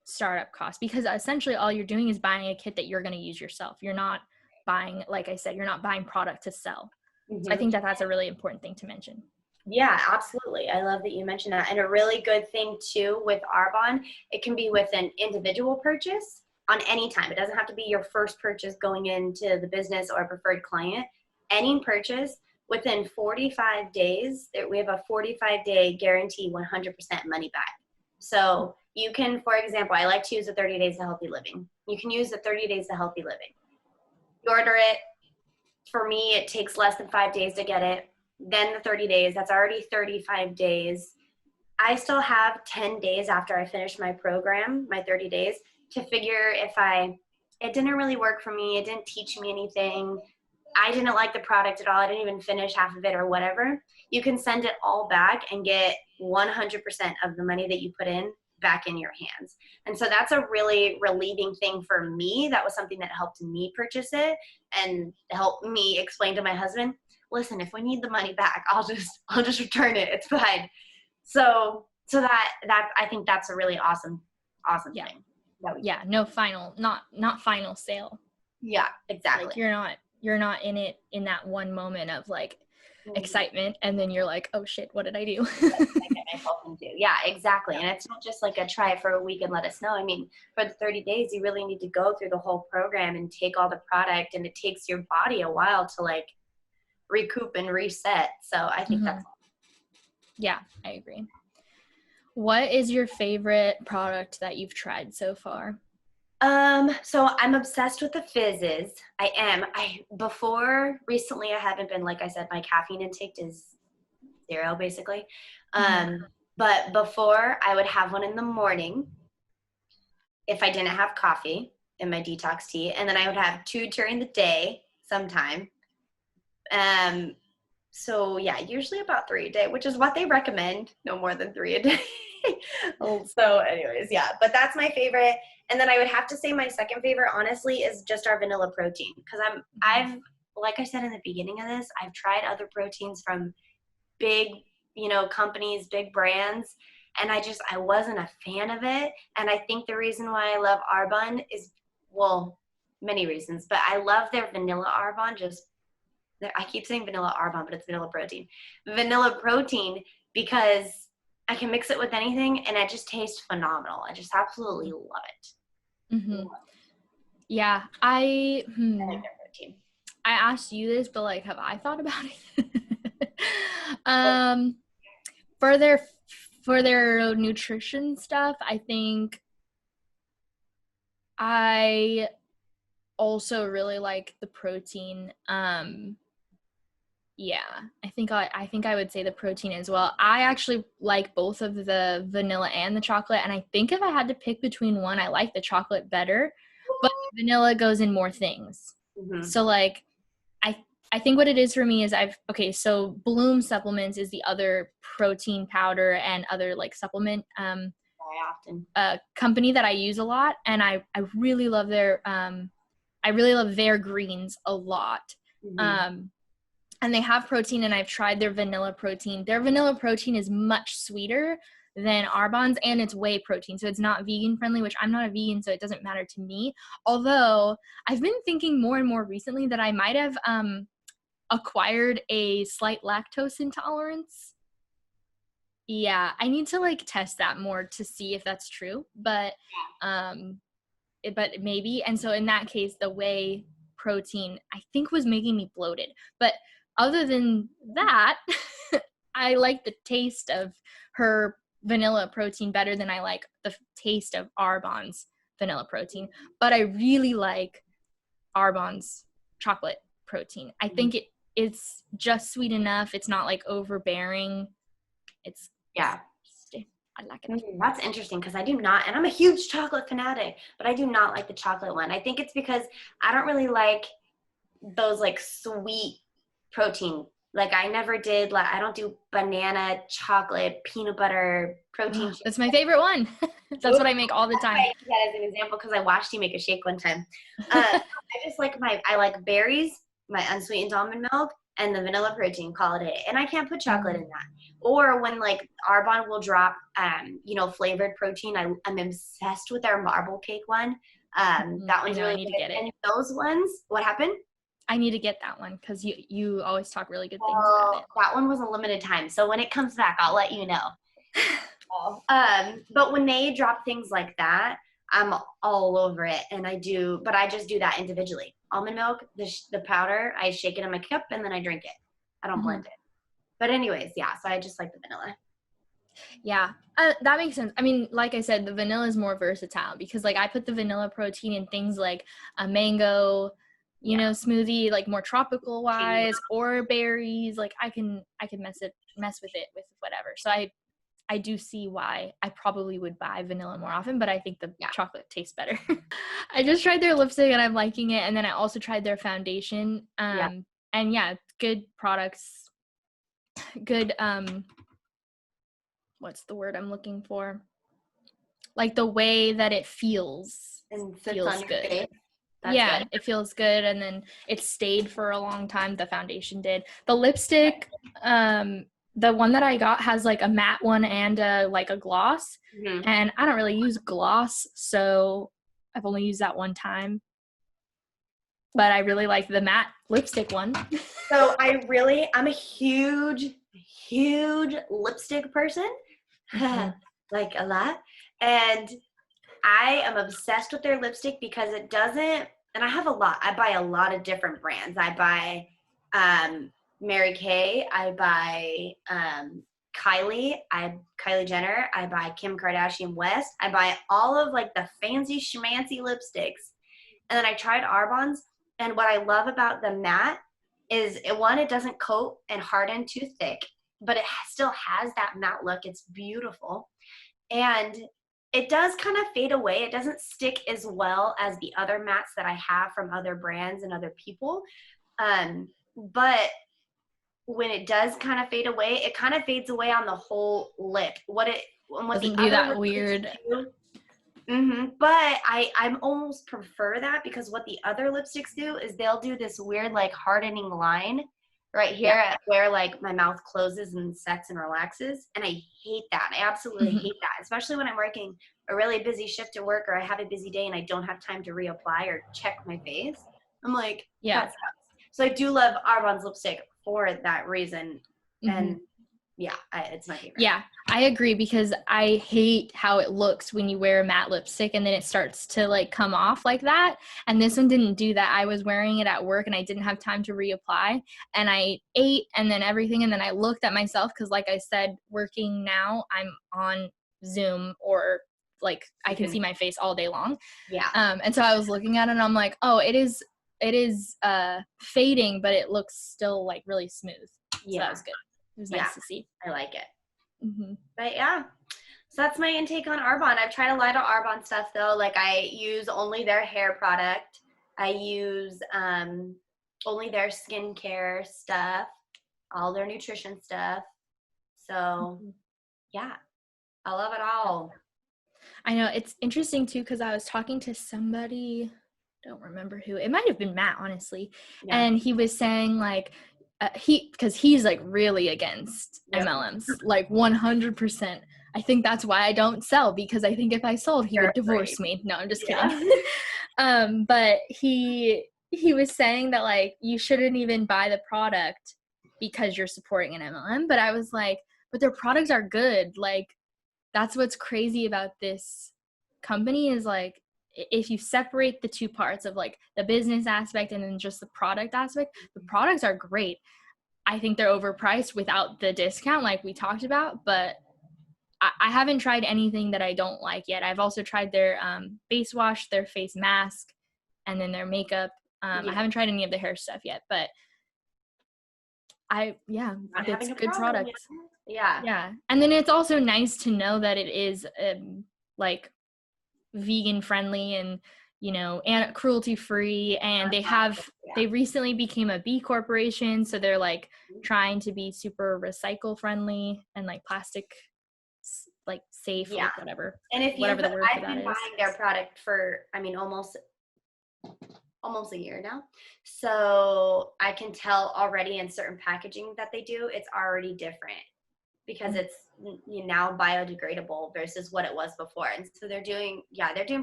startup cost, because essentially all you're doing is buying a kit that you're going to use yourself. You're not buying, like I said, you're not buying product to sell. So I think that that's a really important thing to mention. Yeah, absolutely. I love that you mentioned that. And a really good thing too with Arbonne, it can be with an individual purchase on any time. It doesn't have to be your first purchase going into the business or a preferred client. Any purchase within 45 days, we have a 45-day guarantee 100% money back. So you can, for example, I like to use the 30 days to healthy living. You can use the 30 days to healthy living. You order it. For me, it takes less than 5 days to get it. Then the 30 days, that's already 35 days. I still have 10 days after I finish my program, my 30 days, to figure if it didn't really work for me, it didn't teach me anything, I didn't like the product at all, I didn't even finish half of it or whatever. You can send it all back and get 100% of the money that you put in back in your hands. And so that's a really relieving thing for me. That was something that helped me purchase it and helped me explain to my husband, listen, if we need the money back, I'll just return it. It's fine. So that I think that's a really awesome thing. No final, not final sale. Yeah, exactly. Like you're not in it in that one moment of like excitement, and then you're like, oh shit, what did I do? Yeah, exactly. And it's not just like a try it for a week and let us know. I mean, for the 30 days, you really need to go through the whole program and take all the product, and it takes your body a while to like recoup and reset. So I think that's yeah, I agree. What is your favorite product that you've tried so far? So I'm obsessed with the fizzes. I am. Recently I haven't been, like I said, my caffeine intake is 0 basically. But before I would have one in the morning if I didn't have coffee in my detox tea. And then I would have 2 during the day sometime. So yeah, usually about 3 a day, which is what they recommend, no more than 3 a day. So anyways, yeah, but that's my favorite. And then I would have to say my second favorite, honestly, is just our vanilla protein. Because I've, like I said in the beginning of this, I've tried other proteins from big, companies, big brands, and I wasn't a fan of it. And I think the reason why I love Arbonne is, well, many reasons, but I love their vanilla Arbonne. I keep saying vanilla Arbonne, but it's vanilla protein. Vanilla protein because I can mix it with anything and it just tastes phenomenal. I just absolutely love it. Mm-hmm. Yeah, I Protein. asked you this, but like, have I thought about it? Well, For their nutrition stuff, I think I also really like the protein. Yeah, I think I would say the protein as well. I actually like both of the vanilla and the chocolate, and I think if I had to pick between one, I like the chocolate better, but vanilla goes in more things. mm-hmm. So like I I think what it is for me is so Bloom supplements is the other protein powder and other like supplement Very often. company that I use a lot, and I really love their greens a lot. Mm-hmm. And they have protein, and I've tried their vanilla protein. Their vanilla protein is much sweeter than Arbonne's, and it's whey protein, so it's not vegan friendly, which I'm not a vegan, so it doesn't matter to me. Although I've been thinking more and more recently that I might have acquired a slight lactose intolerance. Yeah, I need to like test that more to see if that's true, but maybe. And so in that case, the whey protein I think was making me bloated. But other than that, I like the taste of her vanilla protein better than I like the taste of Arbonne's vanilla protein. But I really like Arbonne's chocolate protein. I think it's just sweet enough. It's not like overbearing. It's Yeah. I like it. That's interesting because I do not, and I'm a huge chocolate fanatic, but I do not like the chocolate one. I think it's because I don't really like those like sweet protein. Like I never did, like I don't do banana, chocolate, peanut butter, protein shake. That's my favorite one. That's what I make all the time. I use that as an example because I watched you make a shake one time. I just like I like berries, my unsweetened almond milk, and the vanilla protein, call it a day. And I can't put chocolate in that. Or when like Arbonne will drop, flavored protein. I'm obsessed with their marble cake one. That one's really I need good. to get it. And those ones, what happened? I need to get that one because you always talk really good things about it. That one was a limited time. So when it comes back, I'll let you know. But when they drop things like that, I'm all over it. And I just do that individually. Almond milk, the powder, I shake it in my cup and then I drink it. I don't blend it. But anyways, yeah, so I just like the vanilla. Yeah, that makes sense. I mean, like I said, the vanilla is more versatile because like I put the vanilla protein in things like a mango, smoothie, like more tropical wise, or berries. Like I can mess with it with whatever. So I do see why I probably would buy vanilla more often, but I think the chocolate tastes better. I just tried their lipstick and I'm liking it, and then I also tried their foundation. And yeah, good products. Good what's the word I'm looking for? Like the way that it feels feels good. Yeah, good. It feels good, and then it stayed for a long time. The foundation did. The lipstick, the one that I got has like a matte one and a gloss, and I don't really use gloss, so I've only used that one time. But I really like the matte lipstick one. So I'm a huge lipstick person. Like a lot. And I am obsessed with their lipstick because it doesn't, and I have a lot. I buy a lot of different brands. I buy Mary Kay. I buy Kylie Jenner. I buy Kim Kardashian West. I buy all of like the fancy schmancy lipsticks. And then I tried Arbonne's. And what I love about the matte is it doesn't coat and harden too thick, but it still has that matte look. It's beautiful. And it does kind of fade away. It doesn't stick as well as the other mattes that I have from other brands and other people. But when it does kind of fade away, it kind of fades away on the whole lip. What doesn't do that weird. But I almost prefer that because what the other lipsticks do is they'll do this weird like hardening line right here at where like my mouth closes and sets and relaxes, and I hate that. I absolutely hate that, especially when I'm working a really busy shift at work or I have a busy day and I don't have time to reapply or check my face. I'm like, that sucks. So I do love Arbonne's lipstick for that reason, and Yeah, it's my favorite. Yeah, I agree, because I hate how it looks when you wear a matte lipstick and then it starts to like come off like that. And this one didn't do that. I was wearing it at work and I didn't have time to reapply, and I ate and then everything. And then I looked at myself, because like I said, working now, I'm on Zoom, or like I can see my face all day long. Yeah. And so I was looking at it and I'm like, oh, it is fading, but it looks still like really smooth. Yeah. So that was good. It was nice to see. I like it. Mm-hmm. But yeah, so that's my intake on Arbonne. I've tried a lot of Arbonne stuff though. Like I use only their hair product. I use only their skincare stuff, all their nutrition stuff. So yeah, I love it all. I know, it's interesting too, because I was talking to somebody, don't remember who, it might have been Matt, honestly, and he was saying like, because he's like really against MLMs, like 100%. I think that's why I don't sell, because I think if I sold, he would divorce me. No, I'm just kidding. But he was saying that like you shouldn't even buy the product because you're supporting an MLM. But I was like, but their products are good. Like, that's what's crazy about this company, is like, if you separate the two parts of like the business aspect and then just the product aspect, the products are great. I think they're overpriced without the discount like we talked about, but I haven't tried anything that I don't like yet. I've also tried their face wash, their face mask, and then their makeup. I haven't tried any of the hair stuff yet, but it's good products. Yeah. And then it's also nice to know that it is like vegan friendly and, you know, and cruelty free, and they recently became a B corporation, so they're like trying to be super recycle friendly and like plastic like safe, or whatever. And if whatever the word I've been buying their product for almost a year now, so I can tell already in certain packaging that they do, it's already different, because it's now biodegradable versus what it was before. And so they're doing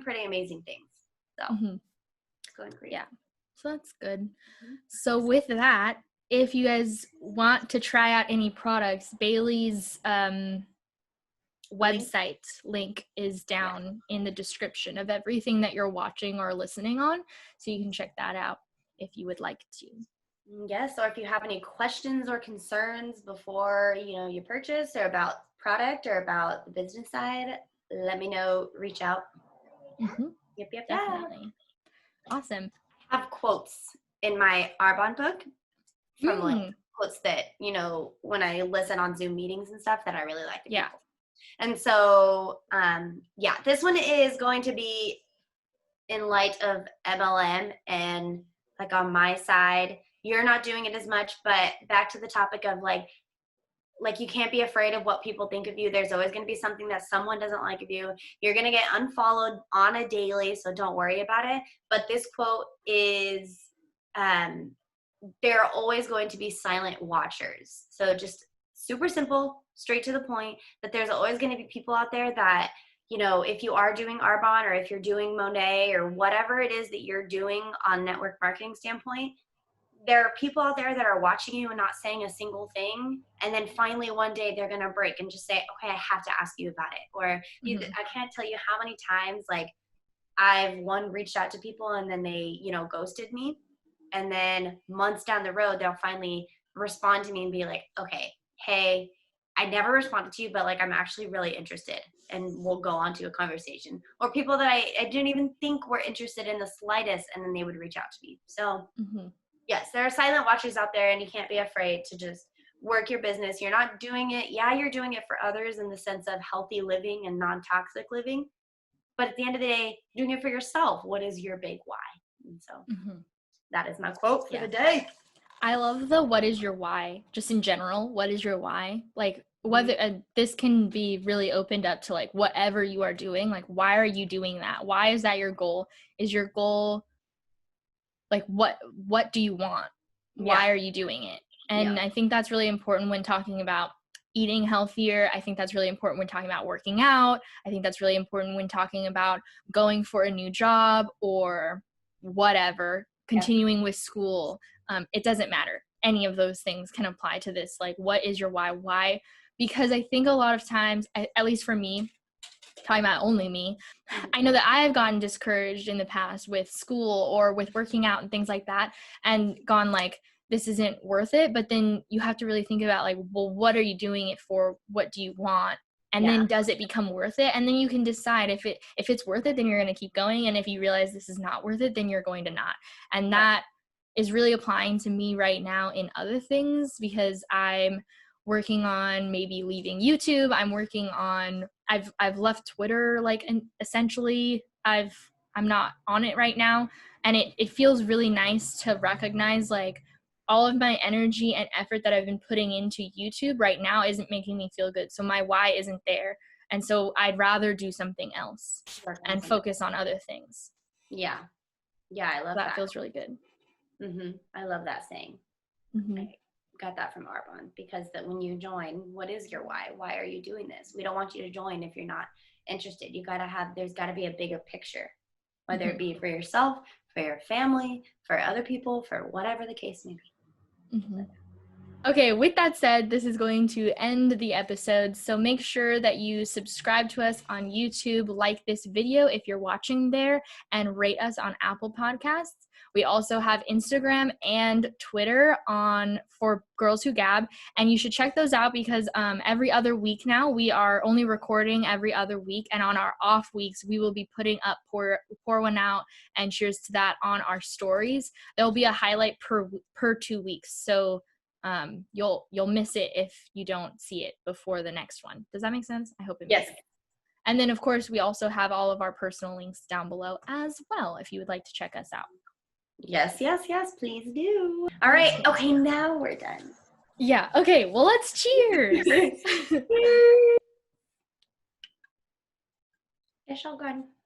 pretty amazing things. So it's going great. Yeah, so that's good. So with that, if you guys want to try out any products, Bayley's website link is down in the description of everything that you're watching or listening on, so you can check that out if you would like to. Yes, or if you have any questions or concerns before you purchase, or about product or about the business side, let me know. Reach out. Yep, definitely. Awesome. I have quotes in my Arbonne book from like quotes that when I listen on Zoom meetings and stuff that I really like. People. And so this one is going to be in light of MLM, and like on my side, you're not doing it as much, but back to the topic of like you can't be afraid of what people think of you. There's always going to be something that someone doesn't like of you. You're going to get unfollowed on a daily, so don't worry about it. But this quote is, there are always going to be silent watchers. So just super simple, straight to the point, that there's always going to be people out there that, if you are doing Arbonne, or if you're doing Monet, or whatever it is that you're doing on network marketing standpoint, there are people out there that are watching you and not saying a single thing. And then finally one day they're going to break and just say, okay, I have to ask you about it. Or I can't tell you how many times like I've reached out to people and then they, ghosted me. And then months down the road, they'll finally respond to me and be like, okay, hey, I never responded to you, but like, I'm actually really interested, and we'll go on to a conversation. Or people that I didn't even think were interested in the slightest, and then they would reach out to me. So yes, there are silent watchers out there, and you can't be afraid to just work your business. You're not doing it. Yeah, you're doing it for others in the sense of healthy living and non-toxic living. But at the end of the day, doing it for yourself. What is your big why? And so that is my quote for the day. I love the what is your why, just in general. What is your why? Like, whether this can be really opened up to like whatever you are doing. Like, why are you doing that? Why is that your goal? Is your goal like what do you want? Why are you doing it? And I think that's really important when talking about eating healthier. I think that's really important when talking about working out. I think that's really important when talking about going for a new job or whatever, continuing with school. It doesn't matter. any of those things can apply to this. Like, what is your why? Why? Because I think a lot of times, at least for me, talking about only me, I know that I have gotten discouraged in the past with school or with working out and things like that, and gone like, this isn't worth it. But then you have to really think about like, well, what are you doing it for? What do you want? And then does it become worth it? And then you can decide if it's worth it, then you're going to keep going. And if you realize this is not worth it, then you're going to not. And that is really applying to me right now in other things, because I'm working on maybe leaving YouTube. I'm working on, I've left Twitter, like, and essentially I'm not on it right now. And it feels really nice to recognize like all of my energy and effort that I've been putting into YouTube right now isn't making me feel good. So my why isn't there. And so I'd rather do something else and focus on other things. Yeah. Yeah, I love that. That feels really good. I love that saying. I got that from Arbonne, because that when you join, what is your why? Why are you doing this? We don't want you to join if you're not interested. There's got to be a bigger picture, whether it be for yourself, for your family, for other people, for whatever the case may be. Okay, with that said, this is going to end the episode. So make sure that you subscribe to us on YouTube, like this video if you're watching there, and rate us on Apple Podcasts. We also have Instagram and Twitter for Girls Who Gab, and you should check those out because every other week now, we are only recording every other week, and on our off weeks, we will be putting up Pour One Out and Cheers to That on our stories. There will be a highlight per 2 weeks, so you'll miss it if you don't see it before the next one. Does that make sense? I hope it makes sense. And then, of course, we also have all of our personal links down below as well if you would like to check us out. Yes, please do. All right. Okay, now we're done. Yeah. Okay, well, let's cheers. It's all gone.